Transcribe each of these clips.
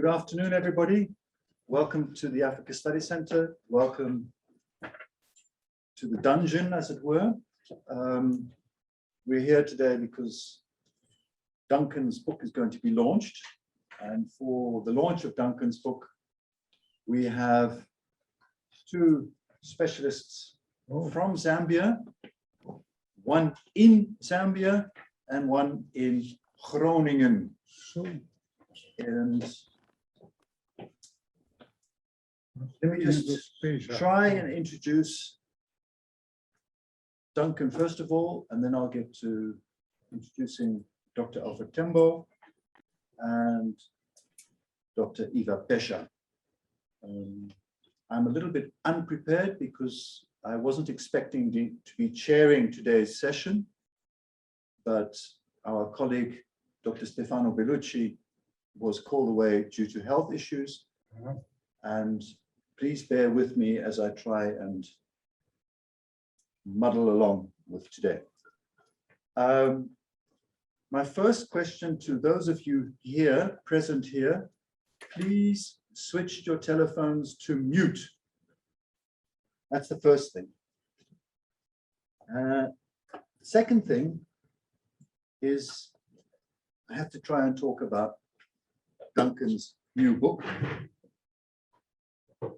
afternoon, everybody. Welcome to the Africa Study Center. Welcome to the dungeon, as it were. We're here today because Duncan's book is going to be launched. And for the launch of Duncan's book, we have two specialists from Zambia, one in Zambia and one in Groningen. And let me just try and introduce Duncan first of all, and then I'll get to introducing Dr. Alfred Tembo and Dr. Eva Pesha. I'm a little bit unprepared because I wasn't expecting to be chairing today's session, but our colleague, Dr. Stefano Bellucci, was called away due to health issues. And please bear with me as I try and muddle along with today. My first question to those of you here, present here, please switch your telephones to mute. That's the first thing. Second thing is I have to try and talk about Duncan's new book.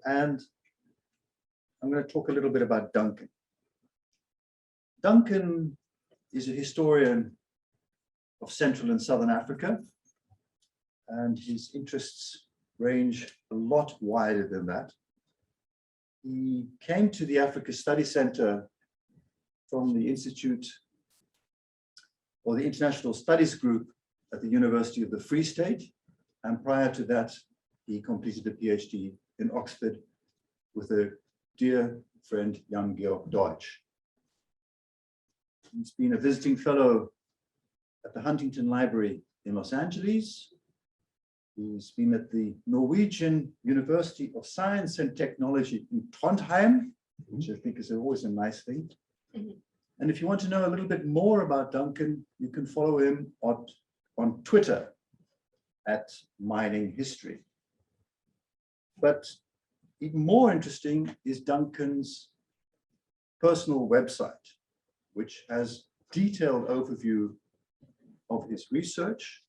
And I'm going to talk a little bit about Duncan. Duncan is a historian of Central and Southern Africa, and his interests range a lot wider than that. He came to the Africa Study Center from the Institute or the International Studies Group at the University of the Free State, and prior to that, he completed a PhD in Oxford with a dear friend, Jan Georg Deutsch. He's been a visiting fellow at the Huntington Library in Los Angeles. He's been at the Norwegian University of Science and Technology in Trondheim, which I think is always a nice thing. And if you want to know a little bit more about Duncan, you can follow him on Twitter at Mining History. But even more interesting is Duncan's personal website, which has detailed overview of his research,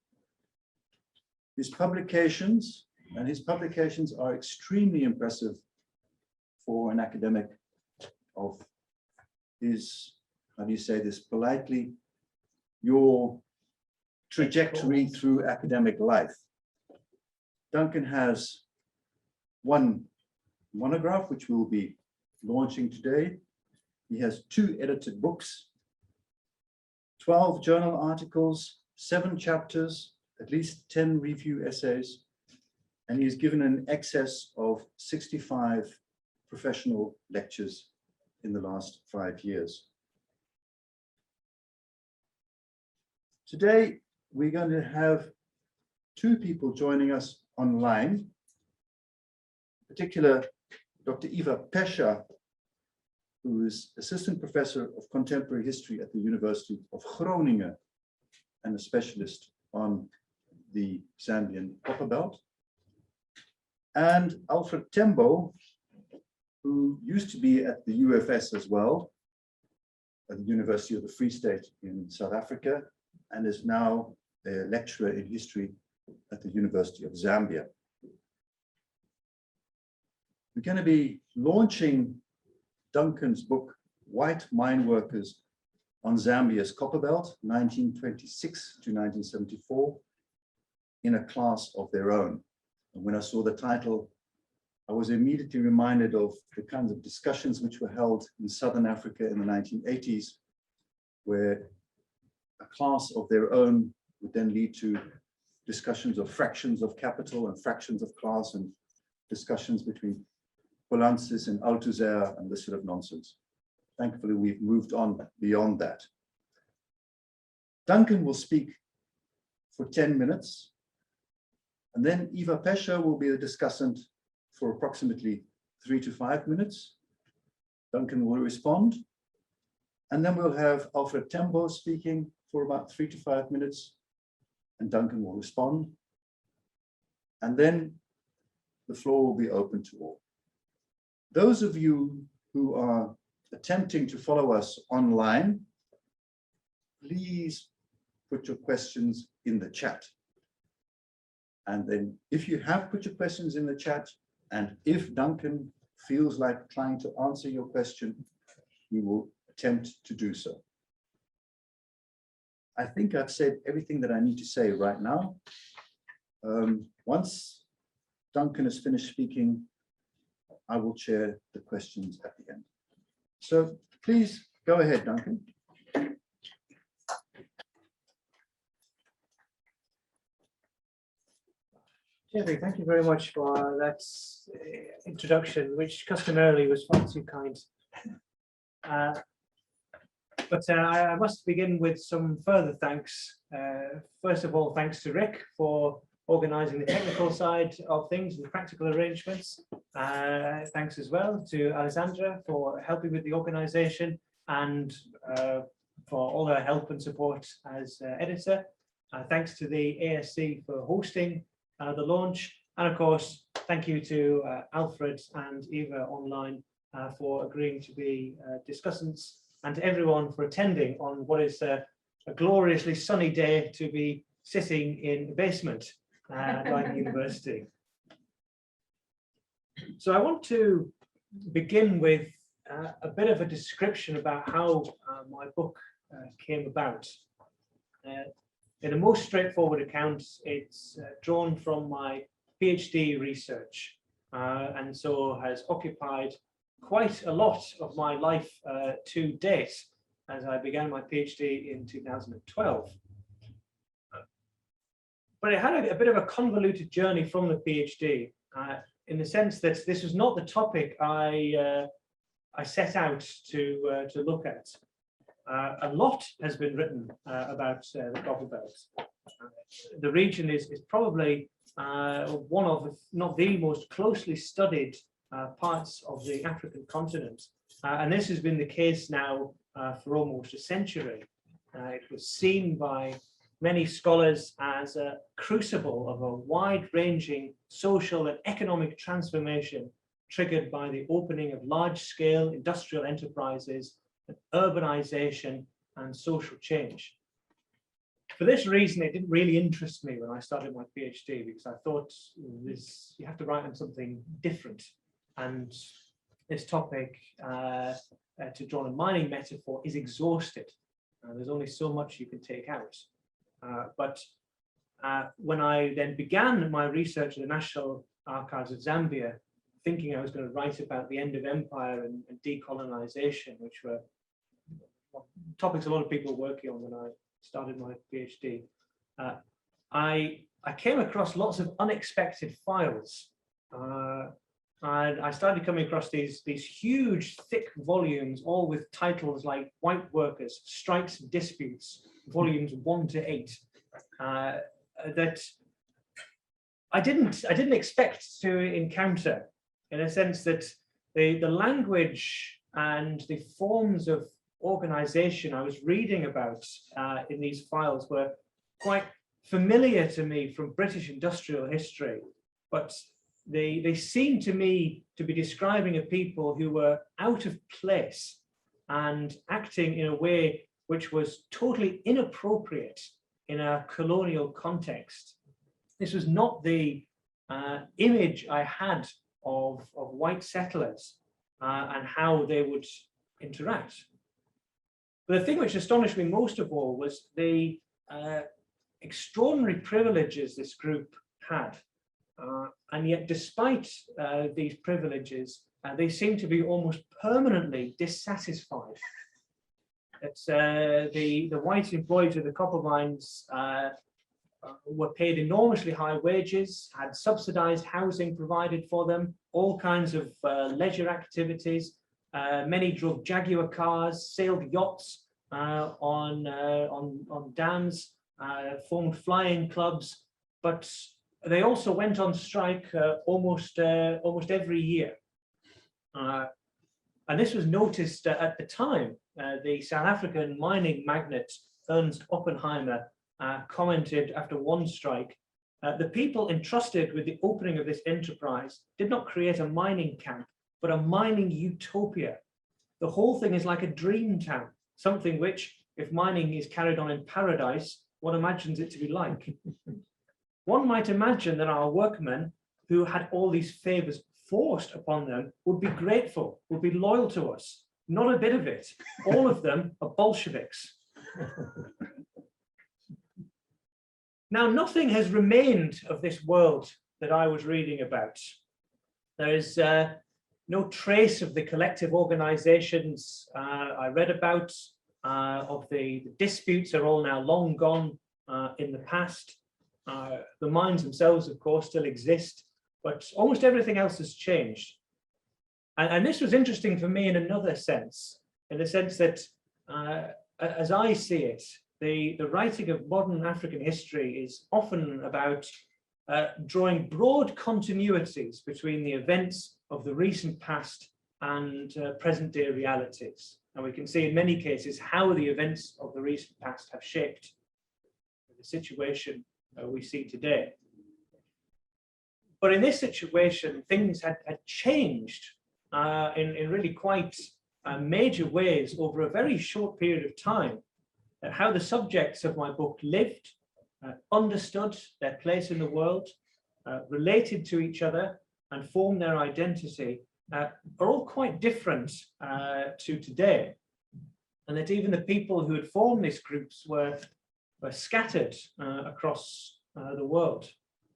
his publications, and his publications are extremely impressive for an academic of his, how do you say this politely, your trajectory through academic life. Duncan has one monograph, which we'll be launching today. He has 2 edited books, 12 journal articles, 7 chapters, at least 10 review essays, and he's given an excess of 65 professional lectures in the last 5 years. Today, we're going to have 2 people joining us online, in particular, Dr. Eva Pesha, who is Assistant Professor of Contemporary History at the University of Groningen and a specialist on the Zambian Copperbelt, and Alfred Tembo, who used to be at the UFS as well, at the University of the Free State in South Africa, and is now a lecturer in history at the University of Zambia. We're going to be launching Duncan's book, White Mineworkers on Zambia's Copperbelt, 1926 to 1974, in a class of their own. And when I saw the title, I was immediately reminded of the kinds of discussions which were held in Southern Africa in the 1980s, where a class of their own would then lead to discussions of fractions of capital and fractions of class and discussions between Polansis and Althusser and this sort of nonsense. Thankfully, we've moved on beyond that. Duncan will speak for 10 minutes, and then Eva Pesha will be the discussant for approximately 3 to 5 minutes. Duncan will respond, and then we'll have Alfred Tembo speaking for about 3 to 5 minutes, and Duncan will respond. and then the floor will be open to all. Those of you who are attempting to follow us online, please put your questions in the chat. And then if you have put your questions in the chat, and if Duncan feels like trying to answer your question, he will attempt to do so. I think I've said everything that I need to say right now. Once Duncan has finished speaking, I will chair the questions at the end. So please go ahead, Duncan. Jeffrey, thank you very much for that introduction, which customarily was far too kind. But I must begin with some further thanks. First of all, thanks to Rick for organising the technical side of things and the practical arrangements. Thanks as well to Alessandra for helping with the organisation and for all her help and support as editor. Thanks to the ASC for hosting the launch, and of course thank you to Alfred and Eva online for agreeing to be discussants, and to everyone for attending on what is a gloriously sunny day to be sitting in the basement at Duncan University. So I want to begin with a bit of a description about how my book came about. In the most straightforward account, it's drawn from my PhD research, and so has occupied quite a lot of my life to date, as I began my PhD in 2012. But it had a bit of a convoluted journey from the PhD, in the sense that this was not the topic I set out to look at. A lot has been written about the Copperbelt. The region is probably one of, if not the most closely studied parts of the African continent. And this has been the case now for almost a century. It was seen by many scholars as a crucible of a wide-ranging social and economic transformation triggered by the opening of large-scale industrial enterprises, urbanization, and social change. For this reason, it didn't really interest me when I started my PhD, because I thought you have to write on something different. And this topic, to draw a mining metaphor, is exhausted. There's only so much you can take out. But when I then began my research in the National Archives of Zambia, thinking I was going to write about the end of empire and decolonization, which were topics a lot of people were working on when I started my PhD, I came across lots of unexpected files. And I started coming across these huge, thick volumes, all with titles like White Workers, Strikes and Disputes, volumes 1 to 8, that I didn't expect to encounter, in a sense that the language and the forms of organization I was reading about in these files were quite familiar to me from British industrial history, but they seemed to me to be describing a people who were out of place and acting in a way which was totally inappropriate in a colonial context. This was not the image I had of white settlers and how they would interact. But the thing which astonished me most of all was the extraordinary privileges this group had. And yet, despite these privileges, they seem to be almost permanently dissatisfied. It's, the white employees of the copper mines were paid enormously high wages, had subsidized housing provided for them, all kinds of leisure activities. Many drove Jaguar cars, sailed yachts on dams, formed flying clubs, but they also went on strike almost every year. And this was noticed at the time. The South African mining magnate Ernst Oppenheimer commented after one strike The people entrusted with the opening of this enterprise did not create a mining camp, but a mining utopia. The whole thing is like a dream town, something which, if mining is carried on in paradise, one imagines it to be like. One might imagine that our workmen, who had all these favors forced upon them, would be grateful, would be loyal to us. Not a bit of it. All of them are Bolsheviks. Now, nothing has remained of this world that I was reading about. There is no trace of the collective organizations I read about, of the disputes are all now long gone in the past. The mines themselves, of course, still exist, but almost everything else has changed. And this was interesting for me in another sense, in the sense that, as I see it, the writing of modern African history is often about drawing broad continuities between the events of the recent past and present-day realities. And we can see in many cases how the events of the recent past have shaped the situation we see today. But in this situation, things had changed in really quite major ways over a very short period of time. How the subjects of my book lived, understood their place in the world, related to each other, and formed their identity are all quite different to today. And that even the people who had formed these groups were scattered across the world.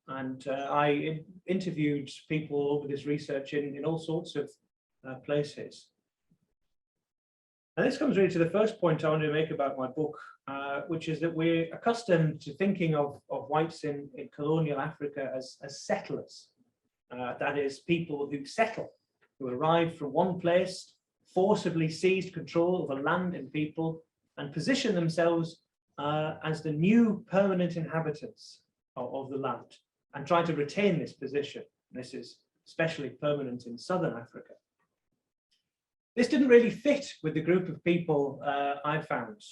And I interviewed people over this research in all sorts of places. And this comes really to the first point I wanted to make about my book, which is that we're accustomed to thinking of whites in colonial Africa as settlers. That is, people who settle, who arrived from one place, forcibly seized control of a land and people, and position themselves as the new permanent inhabitants of the land, and try to retain this position. This is especially permanent in southern Africa. This didn't really fit with the group of people I found,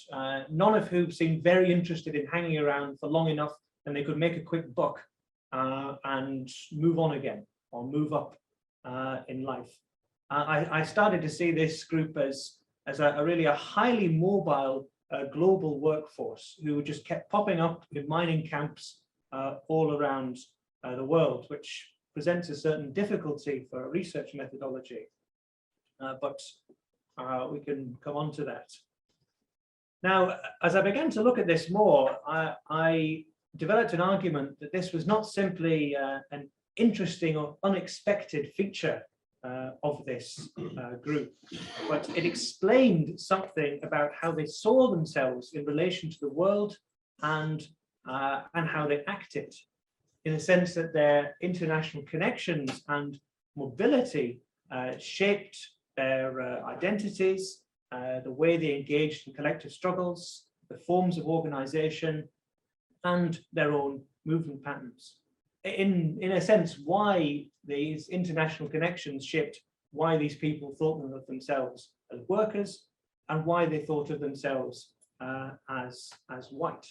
none of whom seemed very interested in hanging around for long enough and they could make a quick buck and move on again or move up in life. I started to see this group as really a highly mobile global workforce who just kept popping up in mining camps all around the world, which presents a certain difficulty for a research methodology. But we can come on to that. Now, as I began to look at this more, I developed an argument that this was not simply an interesting or unexpected feature of this group, but it explained something about how they saw themselves in relation to the world and how they acted, in the sense that their international connections and mobility shaped their identities, the way they engaged in collective struggles, the forms of organization, and their own movement patterns. In a sense, why these international connections shaped why these people thought of themselves as workers and why they thought of themselves as white.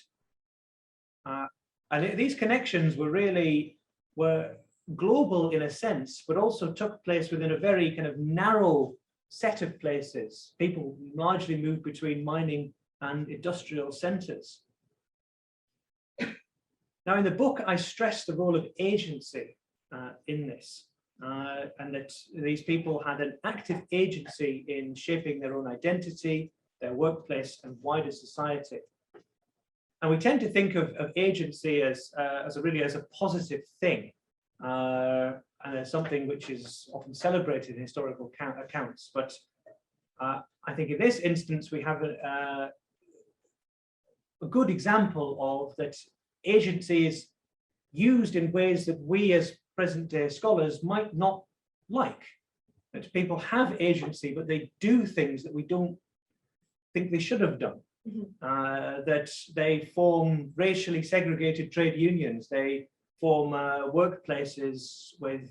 And these connections were global in a sense, but also took place within a very kind of narrow set of places. People largely moved between mining and industrial centers. Now, in the book, I stress the role of agency in this, and that these people had an active agency in shaping their own identity, their workplace, and wider society. And we tend to think of agency as a positive thing, and as something which is often celebrated in historical accounts. But I think in this instance, we have a good example of that agency is used in ways that we as present-day scholars might not like. That people have agency, but they do things that we don't think they should have done. That they form racially segregated trade unions, they form workplaces with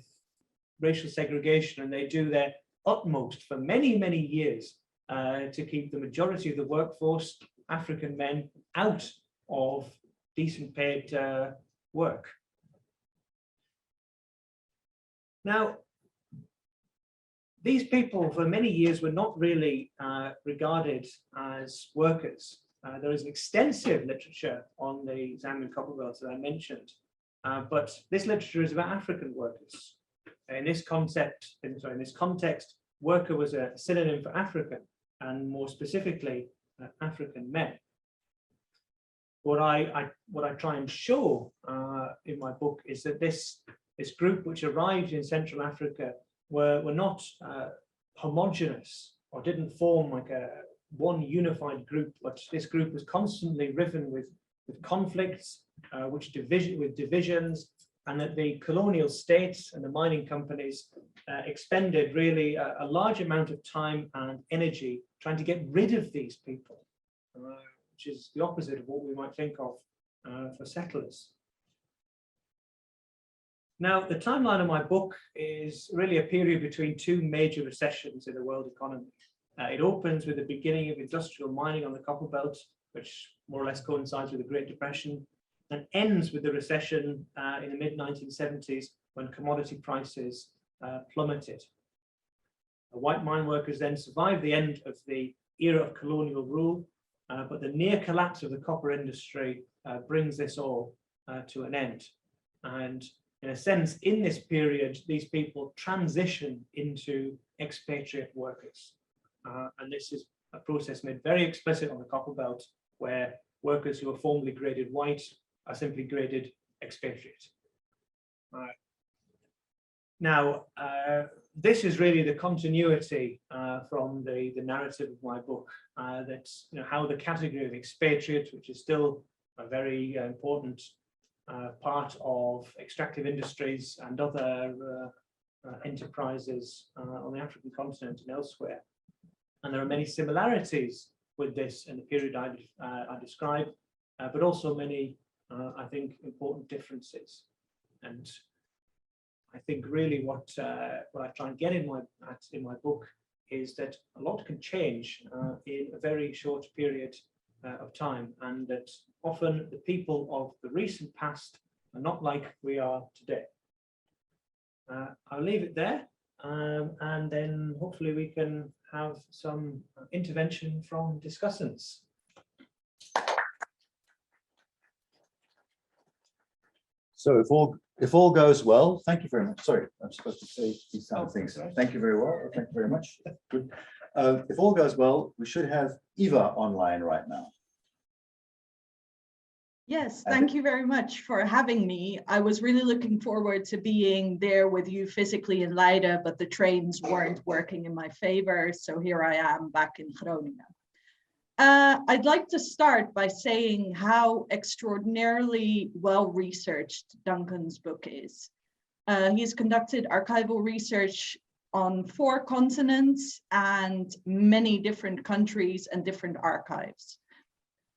racial segregation, and they do their utmost for many, many years to keep the majority of the workforce, African men, out of decent paid work. Now, these people for many years were not really regarded as workers. There is extensive literature on the Zambian Copperbelt that I mentioned, but this literature is about African workers. In this context, worker was a synonym for African, and more specifically, African men. What I try and show in my book is that this group which arrived in Central Africa were not homogeneous or didn't form like one unified group, but this group was constantly riven with conflicts, with divisions, and that the colonial states and the mining companies expended really a large amount of time and energy trying to get rid of these people, which is the opposite of what we might think of for settlers. Now, the timeline of my book is really a period between two major recessions in the world economy. It opens with the beginning of industrial mining on the Copperbelt, which more or less coincides with the Great Depression, and ends with the recession in the mid-1970s when commodity prices plummeted. The white mine workers then survived the end of the era of colonial rule, but the near collapse of the copper industry brings this all to an end. And in a sense, in this period, these people transition into expatriate workers. And this is a process made very explicit on the Copperbelt, where workers who are formerly graded white are simply graded expatriate. Now, this is really the continuity from the narrative of my book, that how the category of expatriate, which is still a very important part of extractive industries and other enterprises on the African continent and elsewhere. And there are many similarities with this in the period I describe, but also many, I think, important differences. And I think really what I try and get in my book is that a lot can change in a very short period of time, and that often the people of the recent past are not like we are today. I'll leave it there, and then hopefully we can have some intervention from discussants. So if all goes well, thank you very much. Sorry, I'm supposed to say these kind of things. Sorry. Thank you very well. Thank you very much. Good. If all goes well, we should have Eva online right now. Yes, thank you very much for having me. I was really looking forward to being there with you physically in Leiden, but the trains weren't working in my favor. So here I am back in Groningen. I'd like to start by saying how extraordinarily well-researched Duncan's book is. He's conducted archival research on 4 continents and many different countries and different archives.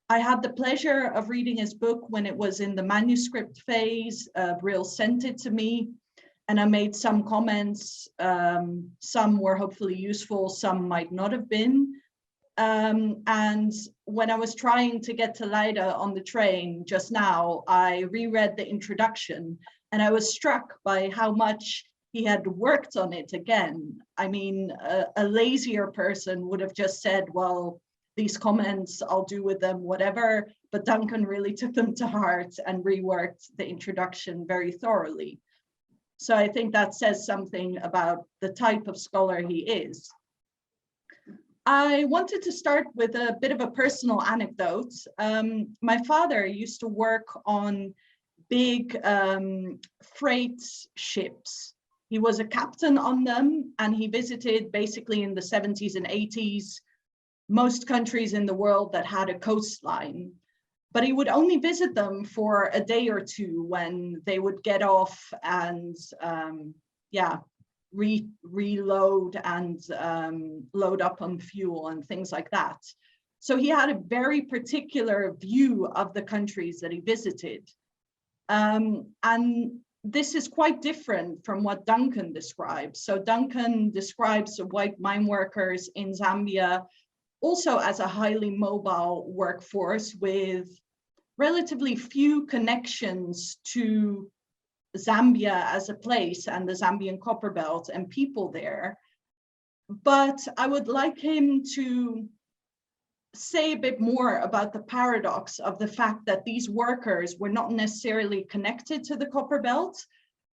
I had the pleasure of reading his book when it was in the manuscript phase. Brill sent it to me, and I made some comments. Some were hopefully useful, some might not have been. And when I was trying to get to Leiden on the train just now, I reread the introduction, and I was struck by how much he had worked on it again. I mean, a lazier person would have just said, well, these comments, I'll do with them whatever, but Duncan really took them to heart and reworked the introduction very thoroughly. So I think that says something about the type of scholar he is. I wanted to start with a bit of a personal anecdote. My father used to work on big freight ships. He was a captain on them, and he visited basically in the 70s and 80s most countries in the world that had a coastline, but he would only visit them for a day or two when they would get off and reload and load up on fuel and things like that. So he had a very particular view of the countries that he visited. And this is quite different from what Duncan describes. So Duncan describes the white mine workers in Zambia also as a highly mobile workforce with relatively few connections to Zambia as a place and the Zambian Copperbelt and people there. But I would like him to say a bit more about the paradox of the fact that these workers were not necessarily connected to the Copperbelt,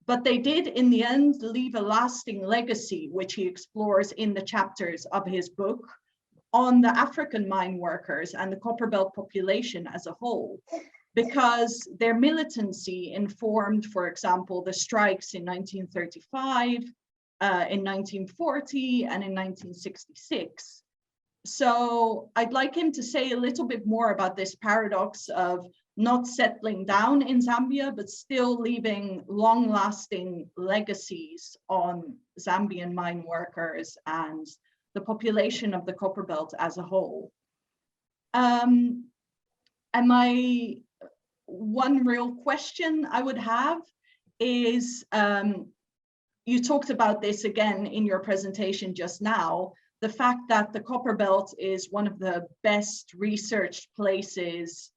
but they did in the end leave a lasting legacy, which he explores in the chapters of his book, on the African mine workers and the Copperbelt population as a whole, because their militancy informed, for example, the strikes in 1935, in 1940, and in 1966. So I'd like him to say a little bit more about this paradox of not settling down in Zambia, but still leaving long-lasting legacies on Zambian mine workers and the population of the Copperbelt as a whole. And my one real question I would have is, you talked about this again in your presentation just now, the fact that the Copperbelt is one of the best researched places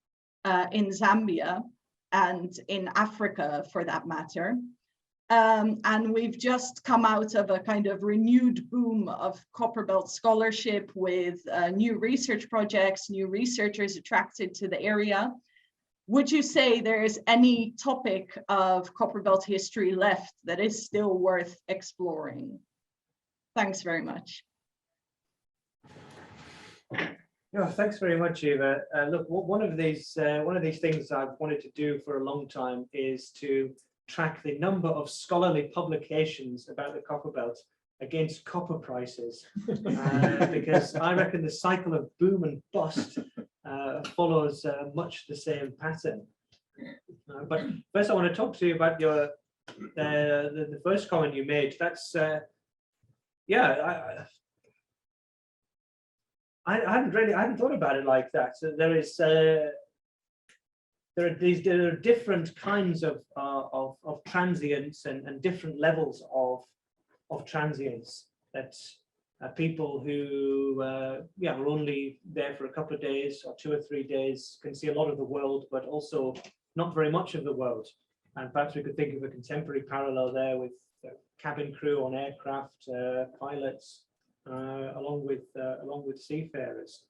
in Zambia and in Africa for that matter. And we've just come out of a kind of renewed boom of Copperbelt scholarship with new research projects, new researchers attracted to the area. Would you say there is any topic of Copperbelt history left that is still worth exploring? Thanks very much. Yeah, thanks very much, Eva. Look, one of these things I've wanted to do for a long time is to track the number of scholarly publications about the Copperbelt against copper prices, because I reckon the cycle of boom and bust follows much the same pattern. But first, I want to talk to you about your the first comment you made. That's yeah. I hadn't thought about it like that. So there are different kinds of transients and different levels of transients that people who are only there for a couple of days or 2 or 3 days can see a lot of the world, but also not very much of the world. And perhaps we could think of a contemporary parallel there with cabin crew on aircraft, pilots, along with seafarers.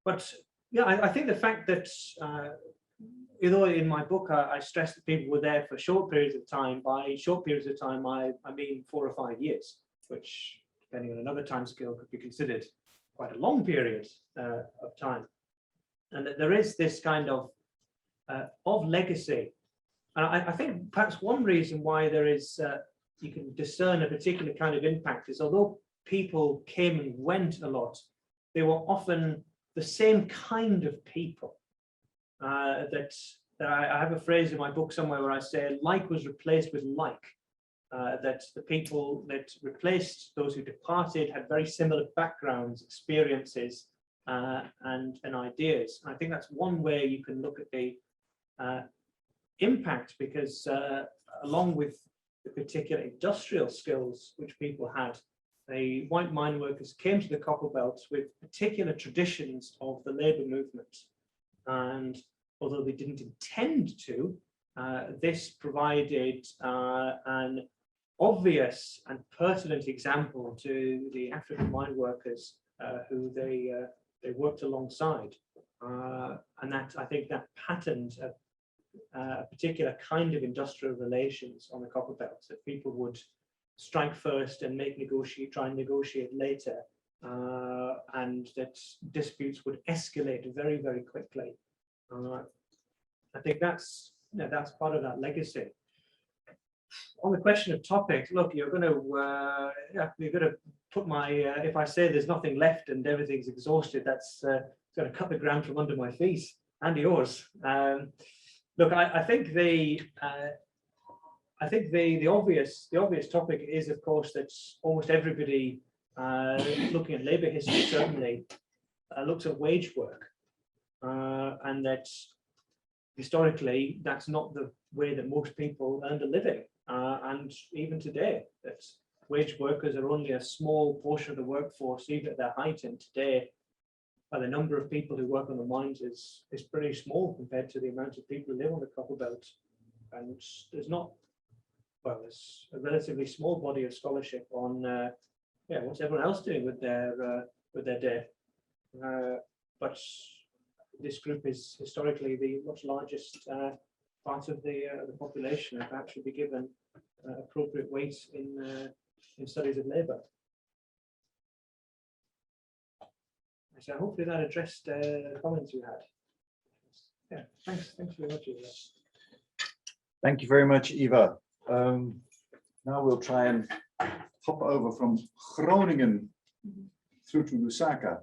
But yeah, I think the fact that although in my book I stress that people were there for short periods of time, by short periods of time I mean 4 or 5 years, which depending on another time scale could be considered quite a long period of time, and that there is this kind of legacy. And I think perhaps one reason why there is you can discern a particular kind of impact is, although people came and went a lot, they were often the same kind of people. I have a phrase in my book somewhere where I say like was replaced with like, that the people that replaced those who departed had very similar backgrounds, experiences, and ideas. And I think that's one way you can look at the impact, because along with the particular industrial skills which people had, the white mine workers came to the Copperbelt with particular traditions of the labor movement. And although they didn't intend to, this provided an obvious and pertinent example to the African mine workers who they worked alongside. And that, I think, that patterned a particular kind of industrial relations on the Copperbelt, that people would strike first and try and negotiate later, and that disputes would escalate very, very quickly. I think that's part of that legacy. On the question of topics, look, you're going to put my if I say there's nothing left and everything's exhausted, that's going to cut the ground from under my feet and yours. Look, I think the obvious topic is, of course, that almost everybody looking at labour history certainly looks at wage work, and that historically that's not the way that most people earned a living, and even today that wage workers are only a small portion of the workforce, even at their height. And today, the number of people who work on the mines is pretty small compared to the amount of people who live on the Copperbelt. and there's not, well, there's a relatively small body of scholarship on yeah, what's everyone else doing with their day. But this group is historically the much largest part of the population, and perhaps should be given appropriate weight in studies of labour. So hopefully that addressed the comments you had. Yeah, thanks very much, Eva. Thank you very much, Eva. Now we'll try and hop over from Groningen through to Lusaka.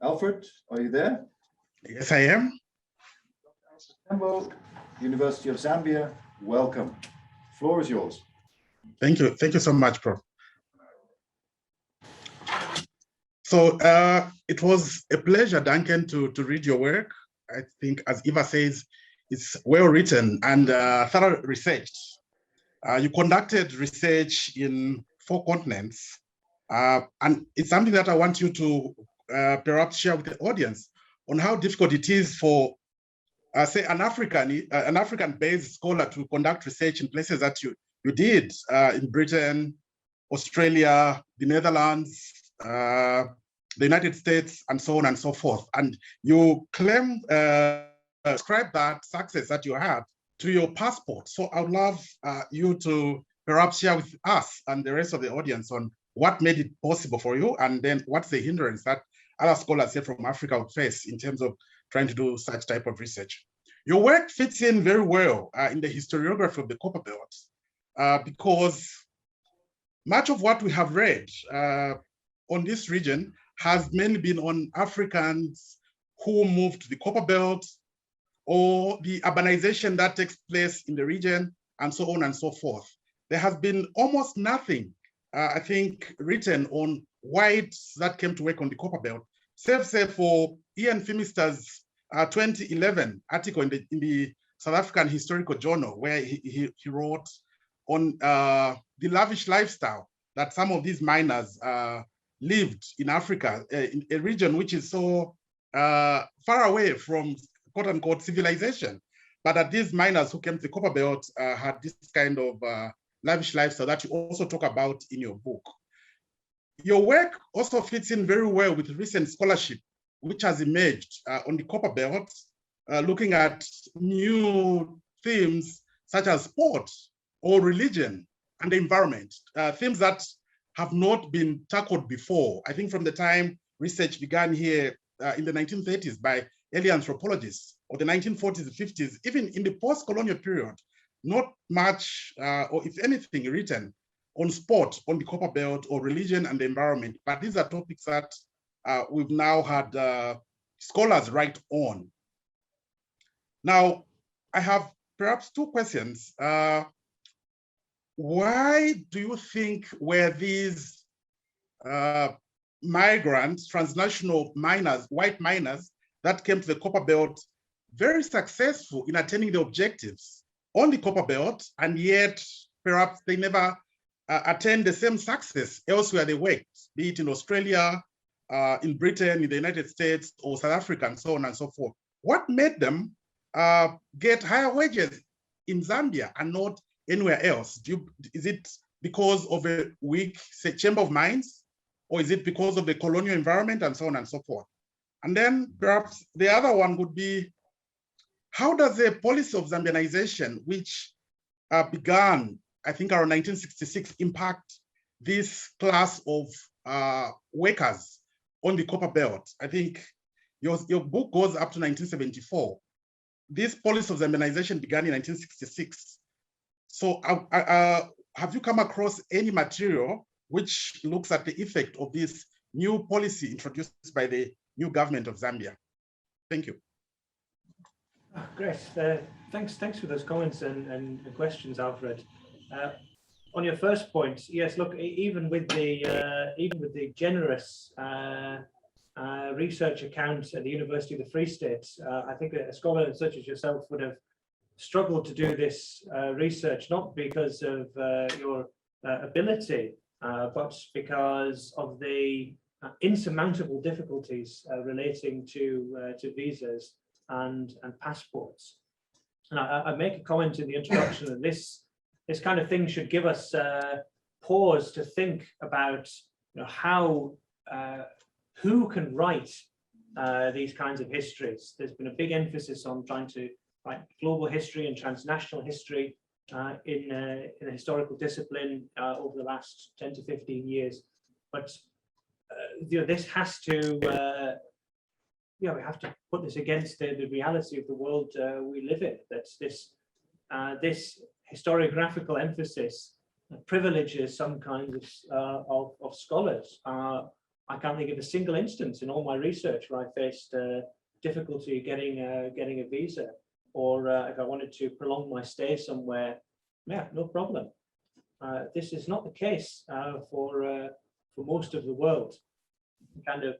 Alfred, are you there? Yes, I am. Tembo, University of Zambia, welcome. Floor is yours. Thank you. Thank you so much, Prof. So it was a pleasure, Duncan, to read your work. I think, as Eva says, it's well written and thorough researched. You conducted research in 4 continents, and it's something that I want you to perhaps share with the audience on how difficult it is for, say, an African-based scholar to conduct research in places that you did in Britain, Australia, the Netherlands, the United States, and so on and so forth. And you claim, describe that success that you had to your passport. So I would love you to perhaps share with us and the rest of the audience on what made it possible for you, and then what's the hindrance that other scholars, say, from Africa would face in terms of trying to do such type of research. Your work fits in very well in the historiography of the Copperbelt, because much of what we have read on this region has mainly been on Africans who moved to the Copperbelt, or the urbanization that takes place in the region, and so on and so forth. There has been almost nothing, I think, written on whites that came to work on the Copperbelt, save for Ian Phimister's 2011 article in the South African Historical Journal, where he wrote on the lavish lifestyle that some of these miners lived in Africa, in a region which is so far away from quote unquote civilization, but that these miners who came to the Copperbelt had this kind of lavish lifestyle that you also talk about in your book. Your work also fits in very well with recent scholarship which has emerged on the Copperbelt, looking at new themes such as sport or religion and the environment, themes that have not been tackled before. I think from the time research began here in the 1930s by early anthropologists, or the 1940s and 50s, even in the post-colonial period, not much, or if anything, written on sport on the Copperbelt or religion and the environment. But these are topics that we've now had scholars write on. Now, I have perhaps 2 questions. Why do you think were these migrants, transnational miners, white miners that came to the Copperbelt very successful in attaining the objectives on the Copperbelt, and yet perhaps they never attained the same success elsewhere they worked, be it in Australia, in Britain, in the United States, or South Africa, and so on and so forth? What made them get higher wages in Zambia and not anywhere else? Is it because of a weak, say, chamber of mines, or is it because of the colonial environment, and so on and so forth? And then perhaps the other one would be, how does the policy of Zambianization, which began, I think, around 1966, impact this class of workers on the Copperbelt? I think your book goes up to 1974. This policy of Zambianization began in 1966. So have you come across any material which looks at the effect of this new policy introduced by the new government of Zambia? Thank you. Great. Thanks for those comments and questions, Alfred. On your first point, yes. Look, even with the generous research account at the University of the Free State, I think a scholar such as yourself would have struggled to do this research, not because of your ability, but because of the insurmountable difficulties relating to visas and passports. And I make a comment in the introduction that this kind of thing should give us pause to think about, you know, how who can write these kinds of histories. There's been a big emphasis on trying to write global history and transnational history in a historical discipline over the last 10 to 15 years. But you know, this has to we have to put this against the reality of the world we live in. That's this historiographical emphasis privileges some kinds of scholars. I can't think of a single instance in all my research where I faced difficulty getting a visa, or if I wanted to prolong my stay somewhere, yeah, no problem. This is not the case for most of the world. Kind of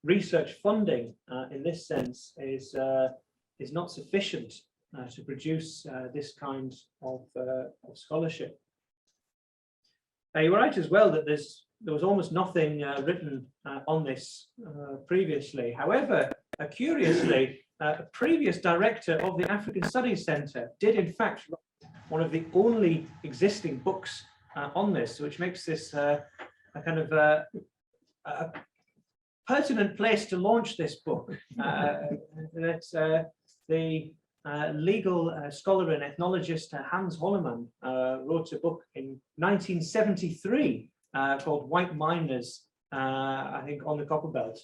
research funding in this sense is not sufficient to produce this kind of scholarship. Now, you're right as well that there was almost nothing written on this previously. However, curiously, a previous director of the African Studies Centre did in fact write one of the only existing books on this, which makes this a kind of a pertinent place to launch this book. That's the legal scholar and ethnologist Hans Holleman wrote a book in 1973 called White Miners, I think, on the Copperbelt.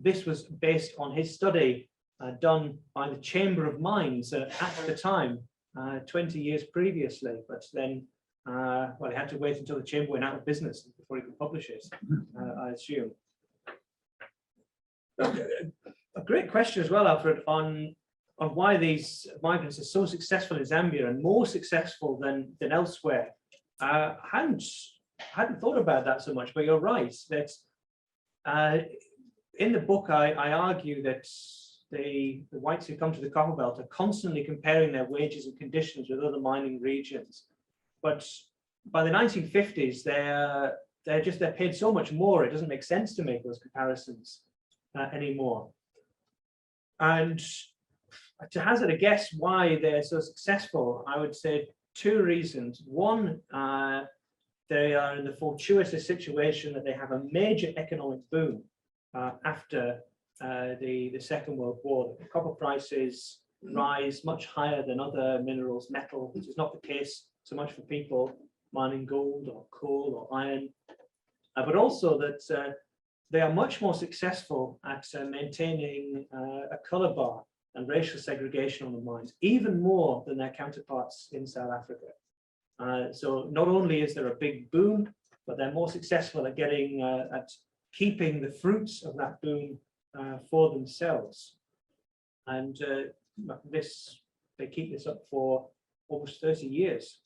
This was based on his study done by the Chamber of Mines at the time, 20 years previously, but then well, he had to wait until the Chamber went out of business before he could publish it, I assume. A great question as well, Alfred, on why these migrants are so successful in Zambia and more successful than elsewhere. I hadn't thought about that so much, but you're right that in the book I argue that the whites who come to the Copperbelt are constantly comparing their wages and conditions with other mining regions, but by the 1950s they're paid so much more it doesn't make sense to make those comparisons anymore. And to hazard a guess why they're so successful, I would say two reasons. One, they are in the fortuitous situation that they have a major economic boom after the Second World War. The copper prices rise much higher than other minerals, metal, which is not the case so much for people mining gold or coal or iron, but also that they are much more successful at maintaining a color bar and racial segregation on the mines, even more than their counterparts in South Africa. So not only is there a big boom, but they're more successful at getting at keeping the fruits of that boom for themselves. And they keep this up for almost 30 years.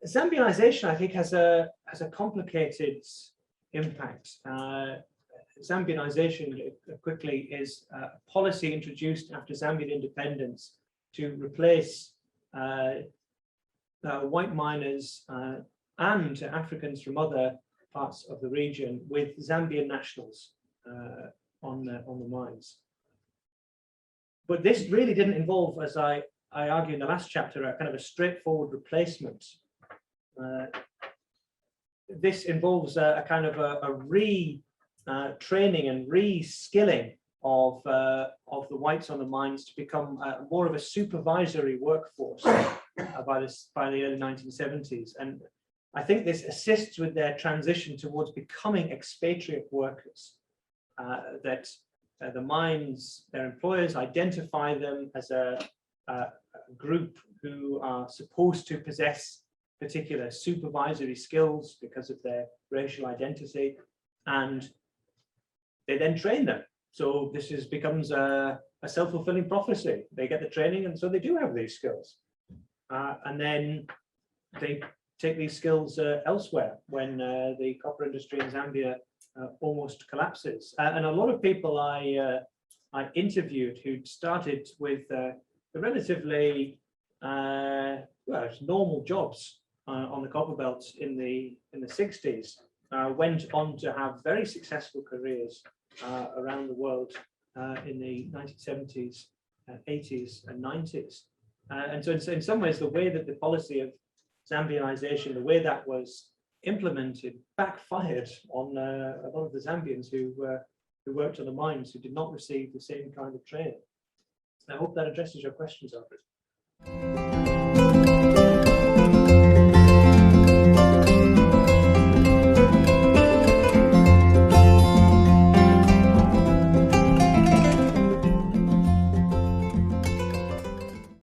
Zambianization, I think, has a complicated impact. Zambianization, quickly, is a policy introduced after Zambian independence to replace white miners and Africans from other parts of the region with Zambian nationals on the mines. But this really didn't involve, as I argue in the last chapter, a kind of a straightforward replacement. This involves a kind of a retraining and re-skilling of the whites on the mines to become more of a supervisory workforce by the early 1970s. And I think this assists with their transition towards becoming expatriate workers, that the mines, their employers identify them as a group who are supposed to possess particular supervisory skills because of their racial identity, and they then train them. So this becomes a self-fulfilling prophecy. They get the training, and so they do have these skills. And then they take these skills elsewhere when the copper industry in Zambia almost collapses. And a lot of people I interviewed who started with relatively normal jobs on the Copperbelt in the 60s, went on to have very successful careers around the world in the 1970s 80s and 90s. And so in some ways, the way that the policy of Zambianization, the way that was implemented, backfired on a lot of the Zambians who worked on the mines, who did not receive the same kind of training. I hope that addresses your questions, Alfred.